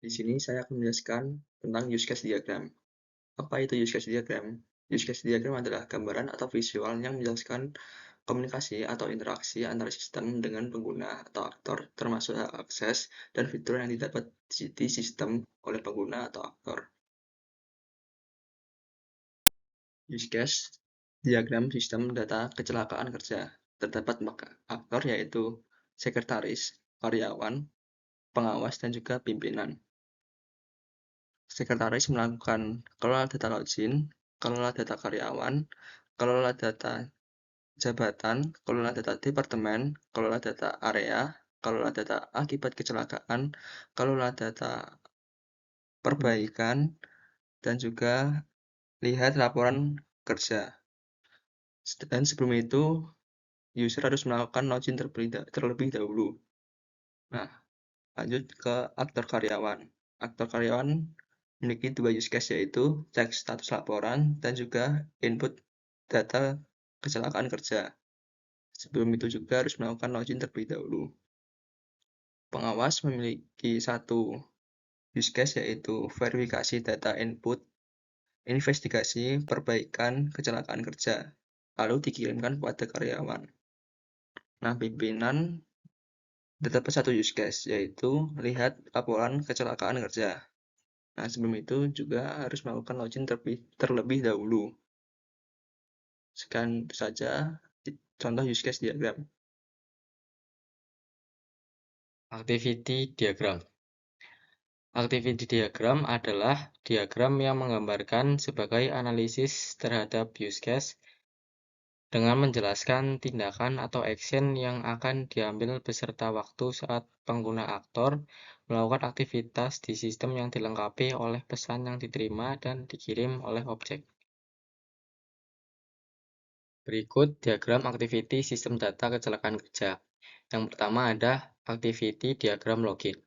Di sini saya akan menjelaskan tentang use case diagram. Apa itu use case diagram? Use case diagram adalah gambaran atau visual yang menjelaskan komunikasi atau interaksi antara sistem dengan pengguna atau aktor, termasuk hak akses dan fitur yang didapat di sistem oleh pengguna atau aktor. Use case diagram sistem data kecelakaan kerja. Terdapat 4 aktor, yaitu sekretaris, karyawan, pengawas, dan juga pimpinan. Sekretaris melakukan kelola data login, kelola data karyawan, kelola data jabatan, kelola data departemen, kelola data area, kelola data akibat kecelakaan, kelola data perbaikan, dan juga lihat laporan kerja. Dan sebelum itu, user harus melakukan login terlebih dahulu. Nah, lanjut ke aktor karyawan. Aktor karyawan memiliki 2 use case, yaitu cek status laporan dan juga input data kecelakaan kerja. Sebelum itu juga harus melakukan login terlebih dahulu. Pengawas memiliki 1 use case, yaitu verifikasi data input, investigasi perbaikan kecelakaan kerja, lalu dikirimkan kepada karyawan. Nah, pimpinan terdapat 1 use case, yaitu lihat laporan kecelakaan kerja. Nah, sebelum itu juga harus melakukan login terlebih dahulu. Sekian saja contoh use case diagram. Activity diagram. Activity diagram adalah diagram yang menggambarkan sebagai analisis terhadap use case dengan menjelaskan tindakan atau action yang akan diambil beserta waktu saat pengguna aktor melakukan aktivitas di sistem yang dilengkapi oleh pesan yang diterima dan dikirim oleh objek. Berikut diagram activity sistem data kecelakaan kerja. Yang pertama ada activity diagram login.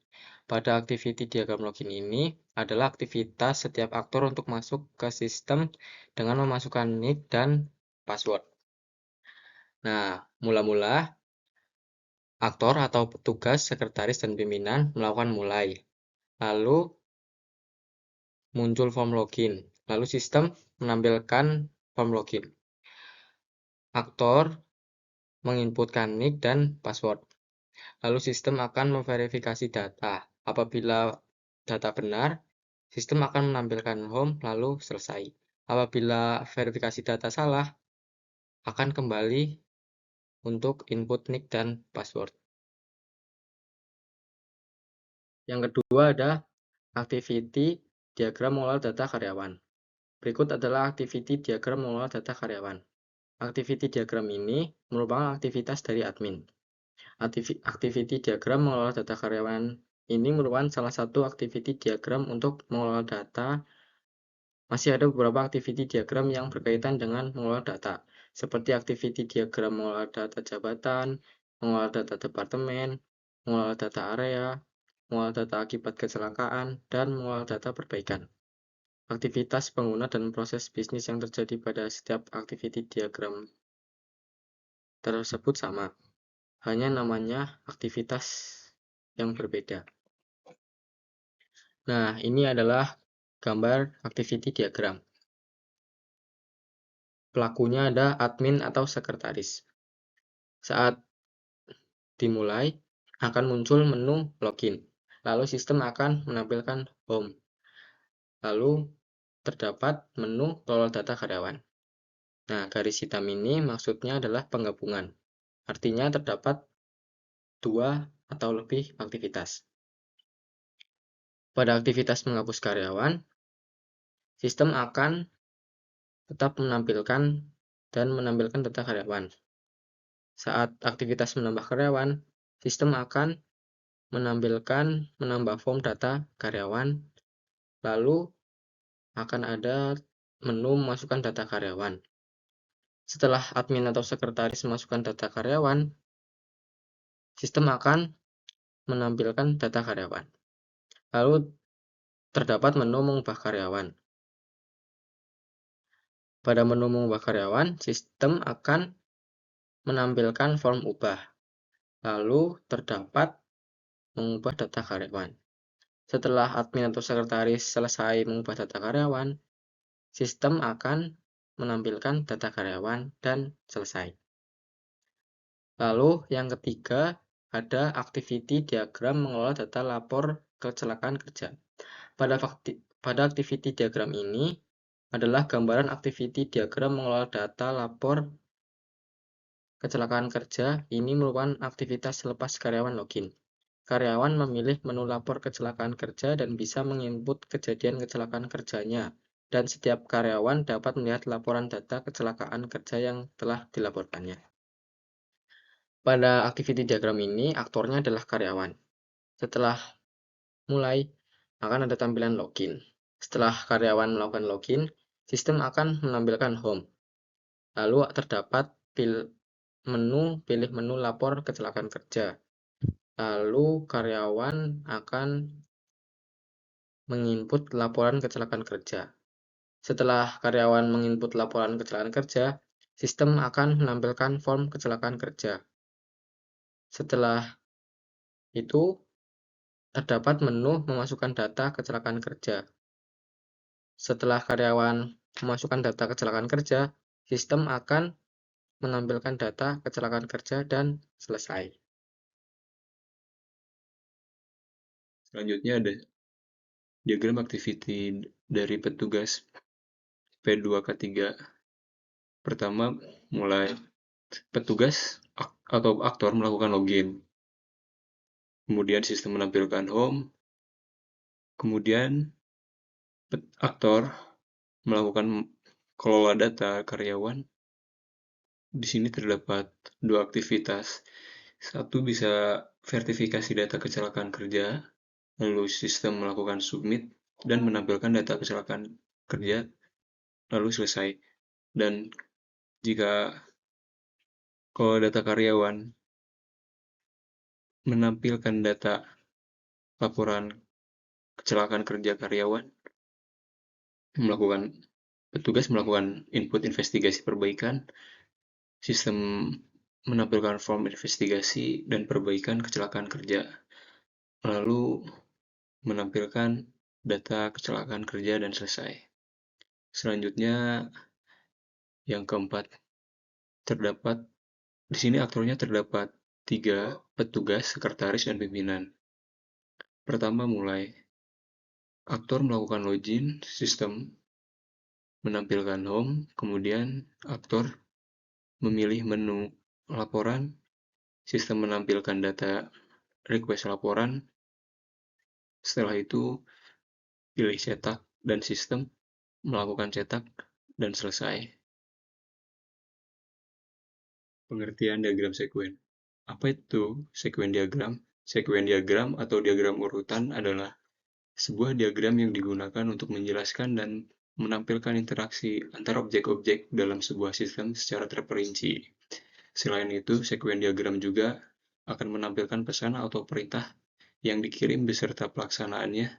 Pada activity diagram login ini adalah aktivitas setiap aktor untuk masuk ke sistem dengan memasukkan nick dan password. Nah, mula-mula aktor atau petugas, sekretaris, dan pimpinan melakukan mulai. Lalu muncul form login. Lalu sistem menampilkan form login. Aktor menginputkan nick dan password. Lalu sistem akan memverifikasi data. Apabila data benar, sistem akan menampilkan home lalu selesai. Apabila verifikasi data salah, akan kembali untuk input nick dan password. Yang kedua ada activity diagram mengolah data karyawan. Berikut adalah activity diagram mengolah data karyawan. Activity diagram ini merupakan aktivitas dari admin. Activity diagram mengelola data karyawan ini merupakan salah satu activity diagram untuk mengelola data. Masih ada beberapa activity diagram yang berkaitan dengan mengelola data, seperti activity diagram mengelola data jabatan, mengelola data departemen, mengelola data area, mengelola data akibat kecelakaan, dan mengelola data perbaikan. Aktivitas pengguna dan proses bisnis yang terjadi pada setiap activity diagram tersebut sama, hanya namanya aktivitas yang berbeda. Nah, ini adalah gambar activity diagram. Pelakunya ada admin atau sekretaris. Saat dimulai, akan muncul menu login. Lalu sistem akan menampilkan home. Lalu terdapat menu kelola data karyawan. Nah, garis hitam ini maksudnya adalah penggabungan. Artinya terdapat 2 atau lebih aktivitas. Pada aktivitas menghapus karyawan, sistem akan tetap menampilkan dan menampilkan data karyawan. Saat aktivitas menambah karyawan, sistem akan menambah form data karyawan, lalu akan ada menu memasukkan data karyawan. Setelah admin atau sekretaris memasukkan data karyawan, sistem akan menampilkan data karyawan. Lalu terdapat menu mengubah karyawan. Pada menu mengubah karyawan, sistem akan menampilkan form ubah. Lalu terdapat mengubah data karyawan. Setelah admin atau sekretaris selesai mengubah data karyawan, sistem akan menampilkan data karyawan dan selesai. Lalu yang ketiga, ada activity diagram mengelola data lapor kecelakaan kerja. Pada activity diagram ini adalah gambaran activity diagram mengelola data lapor kecelakaan kerja. Ini merupakan aktivitas selepas karyawan login. Karyawan memilih menu lapor kecelakaan kerja dan bisa menginput kejadian kecelakaan kerjanya. Dan setiap karyawan dapat melihat laporan data kecelakaan kerja yang telah dilaporkannya. Pada activity diagram ini, aktornya adalah karyawan. Setelah mulai, akan ada tampilan login. Setelah karyawan melakukan login, sistem akan menampilkan home. Lalu terdapat pilih menu lapor kecelakaan kerja. Lalu karyawan akan menginput laporan kecelakaan kerja. Setelah karyawan menginput laporan kecelakaan kerja, sistem akan menampilkan form kecelakaan kerja. Setelah itu, terdapat menu memasukkan data kecelakaan kerja. Setelah karyawan memasukkan data kecelakaan kerja, sistem akan menampilkan data kecelakaan kerja dan selesai. Selanjutnya ada diagram activity dari petugas P2K3. Pertama, mulai petugas atau aktor melakukan login. Kemudian sistem menampilkan home. Kemudian aktor melakukan kelola data karyawan. Di sini terdapat dua aktivitas. Satu bisa verifikasi data kecelakaan kerja, lalu sistem melakukan submit dan menampilkan data kecelakaan kerja, lalu selesai. Dan jika kalau data karyawan menampilkan data laporan kecelakaan kerja karyawan, petugas melakukan input investigasi perbaikan, sistem menampilkan form investigasi dan perbaikan kecelakaan kerja, lalu menampilkan data kecelakaan kerja dan selesai. Selanjutnya, yang keempat, di sini aktornya terdapat 3 petugas, sekretaris, dan pimpinan. Pertama, mulai aktor melakukan login, sistem menampilkan home, kemudian aktor memilih menu laporan, sistem menampilkan data request laporan, setelah itu pilih cetak dan sistem melakukan cetak dan selesai. Pengertian diagram sekuen. Apa itu sekuen diagram? Sekuen diagram atau diagram urutan adalah sebuah diagram yang digunakan untuk menjelaskan dan menampilkan interaksi antar objek-objek dalam sebuah sistem secara terperinci. Selain itu, sekuen diagram juga akan menampilkan pesan atau perintah yang dikirim beserta pelaksanaannya.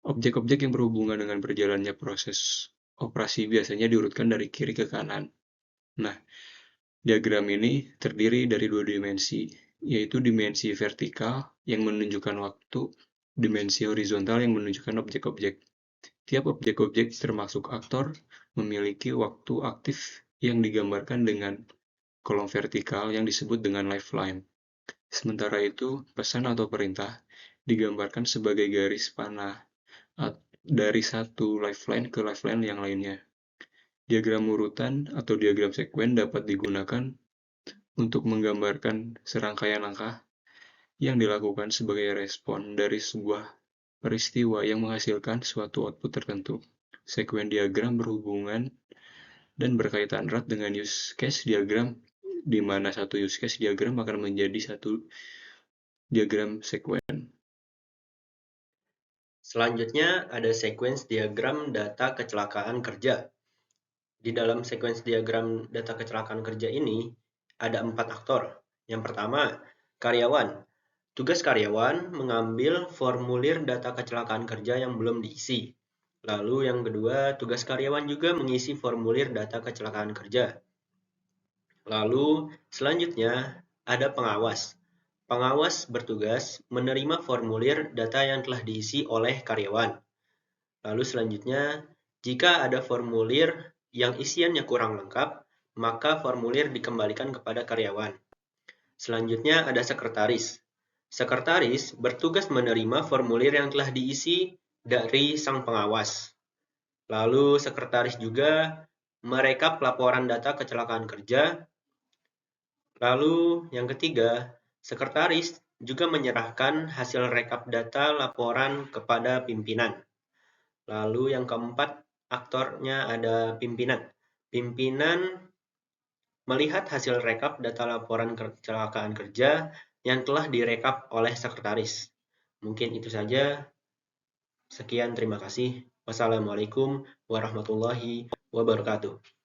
Objek-objek yang berhubungan dengan berjalannya proses operasi biasanya diurutkan dari kiri ke kanan. Nah, diagram ini terdiri dari 2 dimensi, yaitu dimensi vertikal yang menunjukkan waktu, dimensi horizontal yang menunjukkan objek-objek. Tiap objek-objek termasuk aktor memiliki waktu aktif yang digambarkan dengan kolom vertikal yang disebut dengan lifeline. Sementara itu, pesan atau perintah digambarkan sebagai garis panah dari satu lifeline ke lifeline yang lainnya. Diagram urutan atau diagram sekuen dapat digunakan untuk menggambarkan serangkaian langkah yang dilakukan sebagai respon dari sebuah peristiwa yang menghasilkan suatu output tertentu. Sekuen diagram berhubungan dan berkaitan erat dengan use case diagram, di mana satu use case diagram akan menjadi satu diagram sekuen. Selanjutnya ada sequence diagram data kecelakaan kerja. Di dalam sequence diagram data kecelakaan kerja ini ada 4 aktor. Yang pertama, karyawan. Tugas karyawan mengambil formulir data kecelakaan kerja yang belum diisi. Lalu yang kedua, tugas karyawan juga mengisi formulir data kecelakaan kerja. Lalu selanjutnya ada pengawas. Pengawas bertugas menerima formulir data yang telah diisi oleh karyawan. Lalu selanjutnya, jika ada formulir yang isiannya kurang lengkap, maka formulir dikembalikan kepada karyawan. Selanjutnya ada sekretaris. Sekretaris bertugas menerima formulir yang telah diisi dari sang pengawas. Lalu sekretaris juga merekap laporan data kecelakaan kerja. Lalu yang ketiga, sekretaris juga menyerahkan hasil rekap data laporan kepada pimpinan. Lalu yang keempat, aktornya ada pimpinan. Pimpinan melihat hasil rekap data laporan kecelakaan kerja yang telah direkap oleh sekretaris. Mungkin itu saja. Sekian, terima kasih. Wassalamualaikum warahmatullahi wabarakatuh.